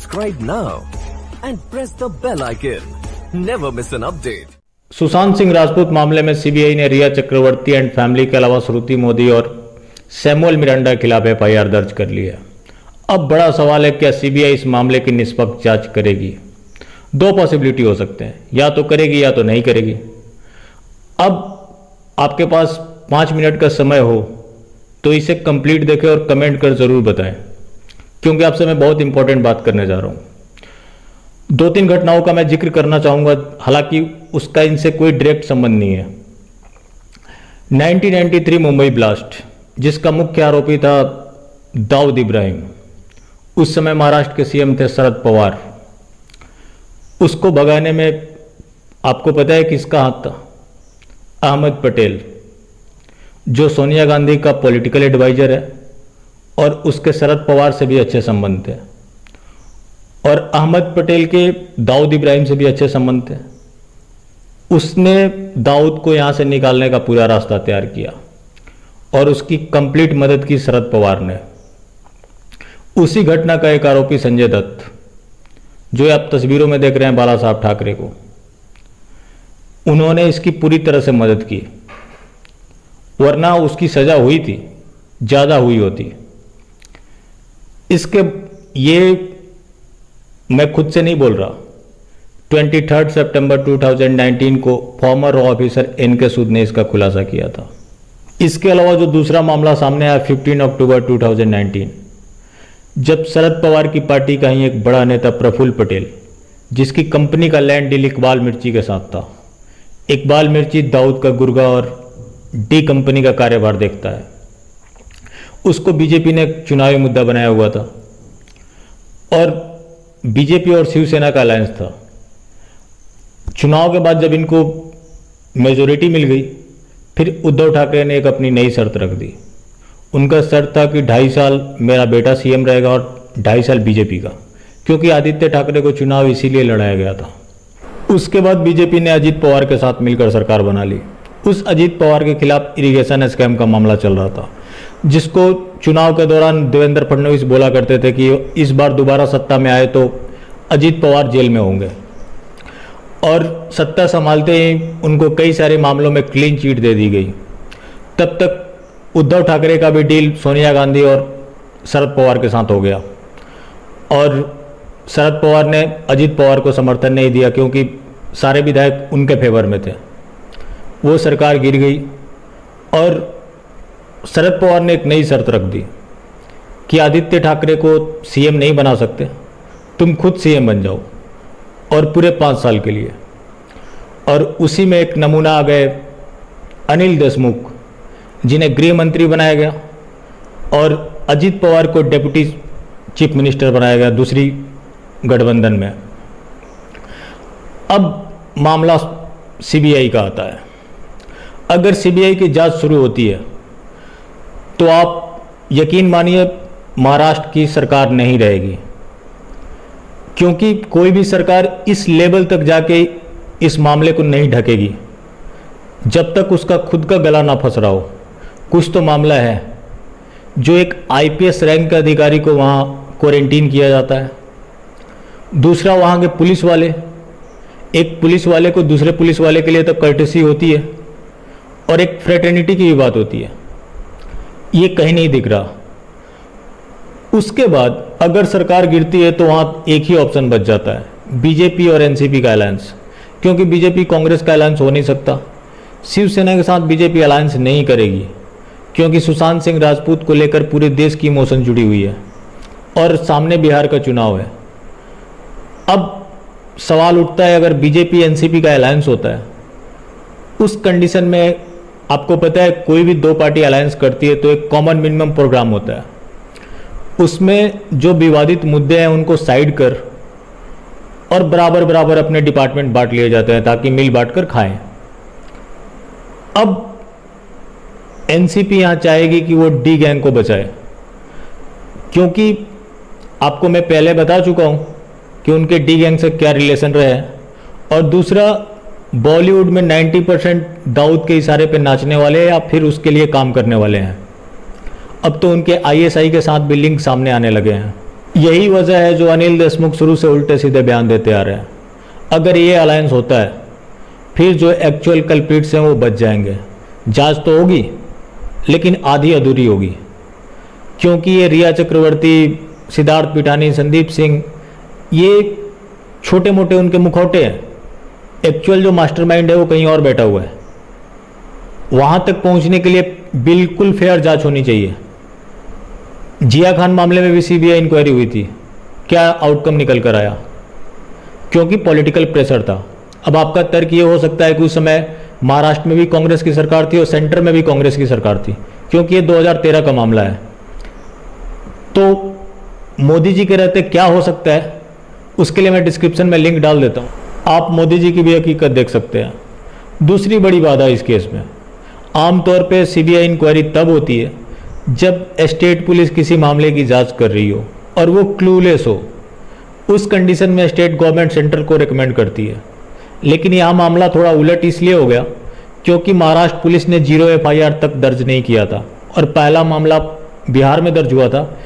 Subscribe now and press the bell icon. Never miss an update. Sushant Singh Rajput मामले में CBI ने रिया चक्रवर्ती and family के अलावा श्रुति मोदी और सैमुअल मिरांडा के खिलाफ एफआईआर दर्ज कर ली है। अब बड़ा सवाल है, क्या सीबीआई इस मामले की निष्पक्ष जांच करेगी? दो पॉसिबिलिटी हो सकते हैं, या तो करेगी या तो नहीं करेगी। अब आपके पास 5 मिनट का समय हो तो इसे कंप्लीट देखें और कमेंट कर जरूर बताएं, क्योंकि आपसे मैं बहुत इंपॉर्टेंट बात करने जा रहा हूं। 2-3 घटनाओं का मैं जिक्र करना चाहूंगा, हालांकि उसका इनसे कोई डायरेक्ट संबंध नहीं है। 1993 मुंबई ब्लास्ट, जिसका मुख्य आरोपी था दाऊद इब्राहिम, उस समय महाराष्ट्र के सीएम थे शरद पवार। उसको भगाने में आपको पता है किसका हाथ था? अहमद पटेल, जो सोनिया गांधी का पॉलिटिकल एडवाइजर है और उसके शरद पवार से भी अच्छे संबंध थे, और अहमद पटेल के दाऊद इब्राहिम से भी अच्छे संबंध थे। उसने दाऊद को यहां से निकालने का पूरा रास्ता तैयार किया और उसकी कंप्लीट मदद की शरद पवार ने। उसी घटना का एक आरोपी संजय दत्त, जो आप तस्वीरों में देख रहे हैं बाला साहब ठाकरे को, उन्होंने इसकी पूरी तरह से मदद की, वरना उसकी सजा हुई थी, ज्यादा हुई होती। इसके ये मैं खुद से नहीं बोल रहा, 23 सितंबर 2019 को फॉर्मर रॉ ऑफिसर एनके सूद ने इसका खुलासा किया था। इसके अलावा जो दूसरा मामला सामने आया 15 अक्टूबर 2019, जब शरद पवार की पार्टी का ही एक बड़ा नेता प्रफुल्ल पटेल, जिसकी कंपनी का लैंड डील इकबाल मिर्ची के साथ था, इकबाल मिर्ची दाऊद का गुर्गा और डी कंपनी का कार्यभार देखता है, उसको बीजेपी ने चुनावी मुद्दा बनाया हुआ था और बीजेपी और शिवसेना का अलायंस था। चुनाव के बाद जब इनको मेजोरिटी मिल गई, फिर उद्धव ठाकरे ने एक अपनी नई शर्त रख दी। उनका शर्त था कि 2.5 साल मेरा बेटा सीएम रहेगा और 2.5 साल बीजेपी का, क्योंकि आदित्य ठाकरे को चुनाव इसीलिए लड़ाया गया था। उसके बाद बीजेपी ने अजीत पवार के साथ मिलकर सरकार बना ली। उस अजीत पवार के खिलाफ इरिगेशन स्कैम का मामला चल रहा था, जिसको चुनाव के दौरान देवेंद्र फडणवीस बोला करते थे कि इस बार दोबारा सत्ता में आए तो अजीत पवार जेल में होंगे, और सत्ता संभालते ही उनको कई सारे मामलों में क्लीन चिट दे दी गई। तब तक उद्धव ठाकरे का भी डील सोनिया गांधी और शरद पवार के साथ हो गया, और शरद पवार ने अजीत पवार को समर्थन नहीं दिया, क्योंकि सारे विधायक उनके फेवर में थे। वो सरकार गिर गई और शरद पवार ने एक नई शर्त रख दी कि आदित्य ठाकरे को सीएम नहीं बना सकते, तुम खुद सीएम बन जाओ, और पूरे 5 साल के लिए। और उसी में एक नमूना आ गए अनिल देशमुख, जिन्हें गृह मंत्री बनाया गया, और अजीत पवार को डेप्यूटी चीफ मिनिस्टर बनाया गया दूसरी गठबंधन में। अब मामला सीबीआई का आता है। अगर सीबीआई की जांच शुरू होती है तो आप यकीन मानिए महाराष्ट्र की सरकार नहीं रहेगी, क्योंकि कोई भी सरकार इस लेवल तक जाके इस मामले को नहीं ढकेगी जब तक उसका खुद का गला ना फंस रहा हो। कुछ तो मामला है जो एक आईपीएस रैंक के अधिकारी को वहाँ क्वारंटीन किया जाता है, दूसरा वहाँ के पुलिस वाले, एक पुलिस वाले को दूसरे पुलिस वाले के लिए तो कर्टेसी होती है, और एक फ्रेटर्निटी की भी बात होती है। ये कहीं नहीं दिख रहा। उसके बाद अगर सरकार गिरती है तो वहाँ एक ही ऑप्शन बच जाता है, बीजेपी और एनसीपी का अलायंस, क्योंकि बीजेपी कांग्रेस का अलायंस हो नहीं सकता। शिवसेना के साथ बीजेपी अलायंस नहीं करेगी, क्योंकि सुशांत सिंह राजपूत को लेकर पूरे देश की इमोशन जुड़ी हुई है, और सामने बिहार का चुनाव है। अब सवाल उठता है, अगर बीजेपी एनसीपी का अलायंस होता है, उस कंडीशन में आपको पता है कोई भी 2 पार्टी अलायंस करती है तो एक कॉमन मिनिमम प्रोग्राम होता है। उसमें जो विवादित मुद्दे हैं उनको साइड कर और बराबर बराबर अपने डिपार्टमेंट बांट लिए जाते हैं, ताकि मिल बांट कर खाएं। अब एनसीपी यहां चाहेगी कि वो डी गैंग को बचाए, क्योंकि आपको मैं पहले बता चुका हूं कि उनके डी गैंग से क्या रिलेशन रहे हैं, और दूसरा बॉलीवुड में 90% दाऊद के इशारे पे नाचने वाले या फिर उसके लिए काम करने वाले हैं। अब तो उनके आईएसआई के साथ भी लिंक सामने आने लगे हैं। यही वजह है जो अनिल देशमुख शुरू से उल्टे सीधे बयान देते आ रहे हैं। अगर ये अलायंस होता है फिर जो एक्चुअल कल्प्रिट्स हैं वो बच जाएंगे। जांच तो होगी लेकिन आधी अधूरी होगी, क्योंकि ये रिया चक्रवर्ती, सिद्धार्थ पिठानी, संदीप सिंह, ये छोटे मोटे उनके मुखौटे हैं। एक्चुअल जो मास्टरमाइंड है वो कहीं और बैठा हुआ है। वहाँ तक पहुँचने के लिए बिल्कुल फेयर जांच होनी चाहिए। जिया खान मामले में भी सीबीआई इंक्वायरी हुई थी, क्या आउटकम निकल कर आया? क्योंकि पॉलिटिकल प्रेशर था। अब आपका तर्क ये हो सकता है कि उस समय महाराष्ट्र में भी कांग्रेस की सरकार थी और सेंटर में भी कांग्रेस की सरकार थी, क्योंकि ये 2013 का मामला है। तो मोदी जी के रहते क्या हो सकता है, उसके लिए मैं डिस्क्रिप्शन में लिंक डाल देता हूँ, आप मोदी जी की भी हकीकत देख सकते हैं। दूसरी बड़ी बात है इस केस में, आमतौर पे सीबीआई इंक्वायरी तब होती है जब स्टेट पुलिस किसी मामले की जांच कर रही हो और वो क्लूलेस हो। उस कंडीशन में स्टेट गवर्नमेंट सेंटर को रिकमेंड करती है। लेकिन यहाँ मामला थोड़ा उलट इसलिए हो गया क्योंकि महाराष्ट्र पुलिस ने 0 एफआईआर तक दर्ज नहीं किया था और पहला मामला बिहार में दर्ज हुआ था,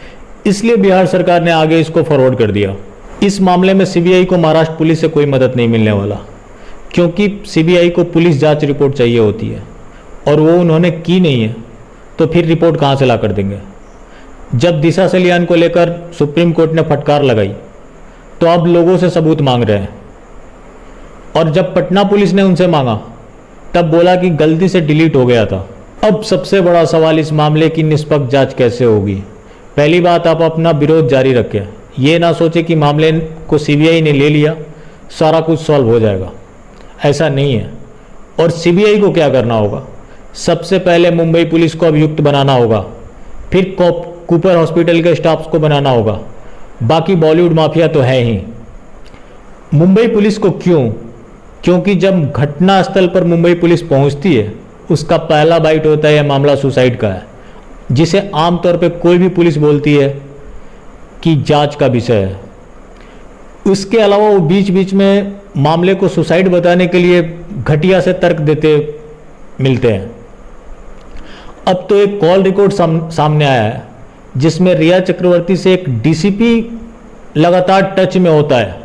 इसलिए बिहार सरकार ने आगे इसको फॉरवर्ड कर दिया। इस मामले में सीबीआई को महाराष्ट्र पुलिस से कोई मदद नहीं मिलने वाला, क्योंकि सीबीआई को पुलिस जांच रिपोर्ट चाहिए होती है और वो उन्होंने की नहीं है, तो फिर रिपोर्ट कहाँ से ला कर देंगे। जब दिशा सलियान को लेकर सुप्रीम कोर्ट ने फटकार लगाई तो अब लोगों से सबूत मांग रहे हैं, और जब पटना पुलिस ने उनसे मांगा तब बोला कि गलती से डिलीट हो गया था। अब सबसे बड़ा सवाल इस मामले की निष्पक्ष जांच कैसे होगी। पहली बात, आप अपना विरोध जारी रखें, ये ना सोचे कि मामले को सीबीआई ने ले लिया सारा कुछ सॉल्व हो जाएगा, ऐसा नहीं है। और सीबीआई को क्या करना होगा, सबसे पहले मुंबई पुलिस को अभियुक्त बनाना होगा, फिर कूपर हॉस्पिटल के स्टाफ्स को बनाना होगा, बाकी बॉलीवुड माफिया तो है ही। मुंबई पुलिस को क्यों? क्योंकि जब घटना स्थल पर मुंबई पुलिस पहुंचती है उसका पहला बाइट होता है यह मामला सुसाइड का है, जिसे आमतौर पे कोई भी पुलिस बोलती है कि जांच का विषय है। उसके अलावा वो बीच बीच में मामले को सुसाइड बताने के लिए घटिया से तर्क देते मिलते हैं। अब तो एक कॉल रिकॉर्ड सामने आया है जिसमें रिया चक्रवर्ती से एक डीसीपी लगातार टच में होता है।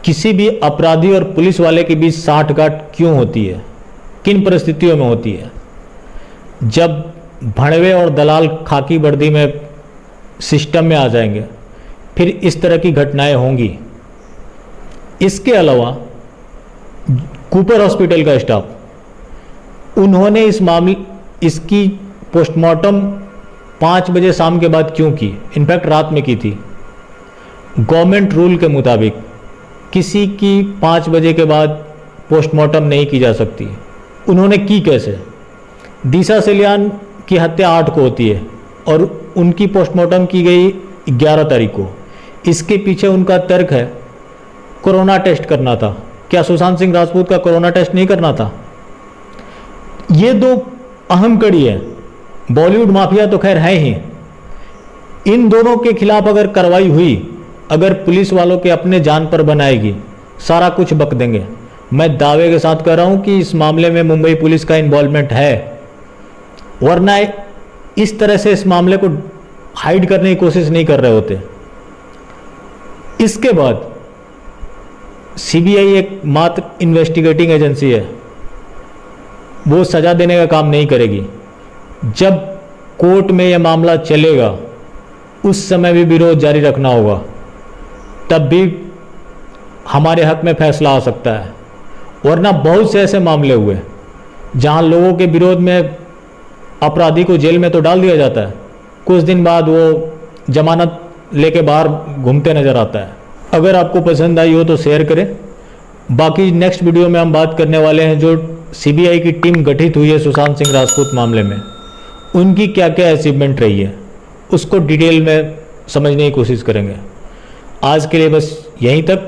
किसी भी अपराधी और पुलिस वाले के बीच साठगांठ क्यों होती है, किन परिस्थितियों में होती है? जब भड़वे और दलाल खाकी वर्दी में सिस्टम में आ जाएंगे फिर इस तरह की घटनाएं होंगी। इसके अलावा कूपर हॉस्पिटल का स्टाफ, उन्होंने इसकी पोस्टमार्टम 5 बजे शाम के बाद क्यों की? इनफैक्ट रात में की थी। गवर्नमेंट रूल के मुताबिक किसी की 5 बजे के बाद पोस्टमार्टम नहीं की जा सकती। उन्होंने की कैसे? दिशा सलियान की हत्या 8 को होती है और उनकी पोस्टमार्टम की गई 11 तारीख को। इसके पीछे उनका तर्क है कोरोना टेस्ट करना था। क्या सुशांत सिंह राजपूत का कोरोना टेस्ट नहीं करना था? ये 2 अहम कड़ी है। बॉलीवुड माफिया तो खैर है ही, इन दोनों के खिलाफ अगर कार्रवाई हुई, अगर पुलिस वालों के अपने जान पर बनाएगी, सारा कुछ बक देंगे। मैं दावे के साथ कह रहा हूं कि इस मामले में मुंबई पुलिस का इन्वॉल्वमेंट है, वरना इस तरह से इस मामले को हाइड करने की कोशिश नहीं कर रहे होते। इसके बाद सीबीआई एक मात्र इन्वेस्टिगेटिंग एजेंसी है, वो सजा देने का काम नहीं करेगी। जब कोर्ट में यह मामला चलेगा उस समय भी विरोध जारी रखना होगा, तब भी हमारे हक में फैसला आ सकता है। वरना बहुत से ऐसे मामले हुए जहां लोगों के विरोध में अपराधी को जेल में तो डाल दिया जाता है, कुछ दिन बाद वो जमानत लेके बाहर घूमते नजर आता है। अगर आपको पसंद आई हो तो शेयर करें। बाकी नेक्स्ट वीडियो में हम बात करने वाले हैं जो सीबीआई की टीम गठित हुई है सुशांत सिंह राजपूत मामले में, उनकी क्या क्या अचीवमेंट रही है, उसको डिटेल में समझने की कोशिश करेंगे। आज के लिए बस यहीं तक।